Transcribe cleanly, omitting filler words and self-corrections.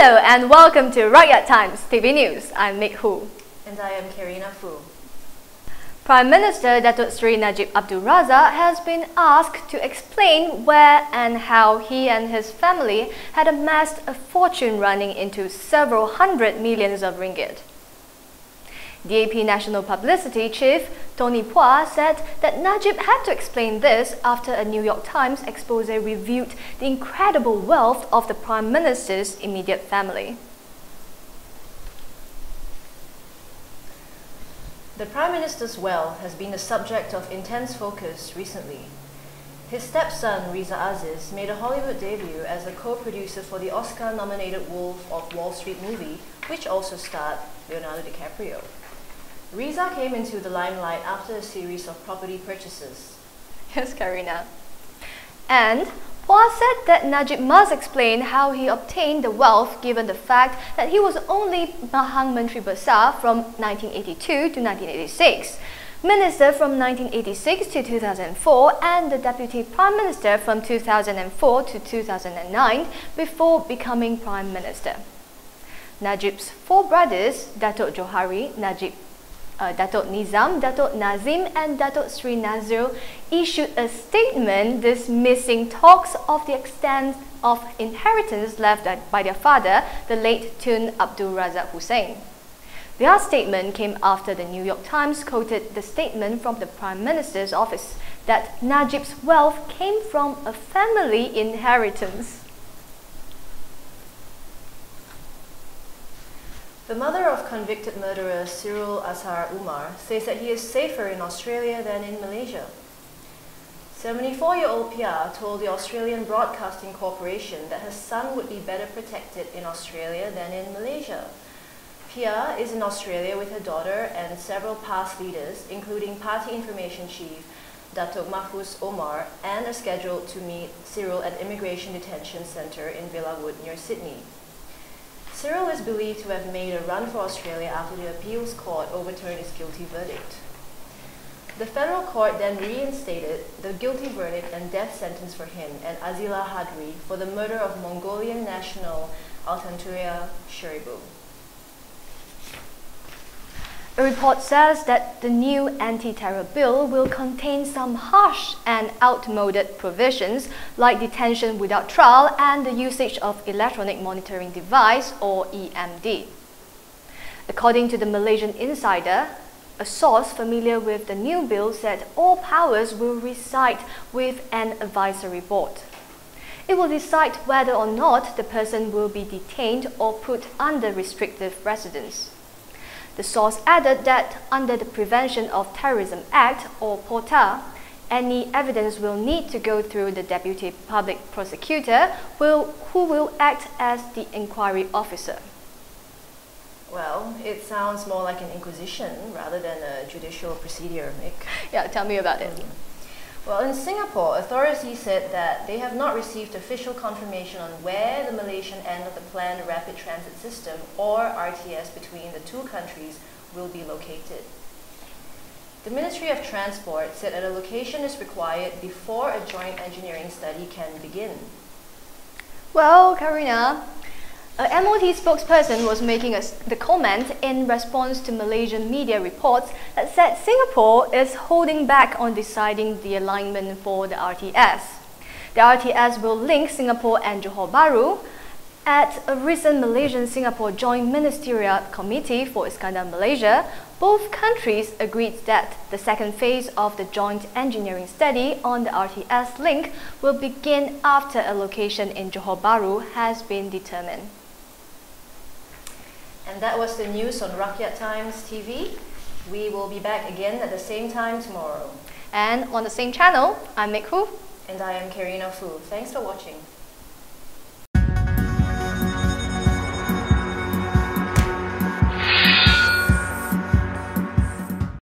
Hello and welcome to Rakyat Times TV News. I'm Meg Hu. And I am Karina Fu. Prime Minister Datuk Seri Najib Abdul Razak has been asked to explain where and how he and his family had amassed a fortune running into several hundred millions of ringgit. DAP National Publicity Chief Tony Phua said that Najib had to explain this after a New York Times expose revealed the incredible wealth of the Prime Minister's immediate family. The Prime Minister's wealth has been the subject of intense focus recently. His stepson, Riza Aziz, made a Hollywood debut as a co-producer for the Oscar-nominated Wolf of Wall Street movie, which also starred Leonardo DiCaprio. Riza came into the limelight after a series of property purchases. Yes, Karina. And Phua said that Najib must explain how he obtained the wealth given the fact that he was only Mahang Menteri Besar from 1982 to 1986, Minister from 1986 to 2004 and the Deputy Prime Minister from 2004 to 2009 before becoming Prime Minister. Najib's four brothers, Datuk Johari, Datuk Nizam, Datuk Nazim and Datuk Sri Nazir issued a statement dismissing talks of the extent of inheritance left by their father, the late Tun Abdul Razak Hussain. Their statement came after the New York Times quoted the statement from the Prime Minister's office that Najib's wealth came from a family inheritance. The mother of convicted murderer Sirul Azhar Umar says that he is safer in Australia than in Malaysia. 74-year-old Pia told the Australian Broadcasting Corporation that her son would be better protected in Australia than in Malaysia. Pia is in Australia with her daughter and several past leaders, including Party Information Chief Datuk Mahfuz Omar, and are scheduled to meet Sirul at Immigration Detention Centre in Villawood near Sydney. Sirul is believed to have made a run for Australia after the appeals court overturned its guilty verdict. The federal court then reinstated the guilty verdict and death sentence for him and Azila Hadri for the murder of Mongolian national Altantuya Sheribu. A report says that the new anti-terror bill will contain some harsh and outmoded provisions like detention without trial and the usage of electronic monitoring device or EMD. According to the Malaysian Insider, a source familiar with the new bill said all powers will reside with an advisory board. It will decide whether or not the person will be detained or put under restrictive residence. The source added that under the Prevention of Terrorism Act or POTA, any evidence will need to go through the Deputy Public Prosecutor who will act as the inquiry officer. Well, it sounds more like an inquisition rather than a judicial procedure, Mick. Yeah, tell me about it. Well, in Singapore, authorities said that they have not received official confirmation on where the Malaysian end of the planned rapid transit system, or RTS, between the two countries will be located. The Ministry of Transport said that a location is required before a joint engineering study can begin. Well, Karina, a MOT spokesperson was making the comment in response to Malaysian media reports that said Singapore is holding back on deciding the alignment for the RTS. The RTS will link Singapore and Johor Bahru. At a recent Malaysian-Singapore Joint Ministerial Committee for Iskandar Malaysia, both countries agreed that the second phase of the joint engineering study on the RTS link will begin after a location in Johor Bahru has been determined. And that was the news on Rakyat Times TV. We will be back again at the same time tomorrow. And on the same channel, I'm Meg Hu. And I am Karina Fu. Thanks for watching.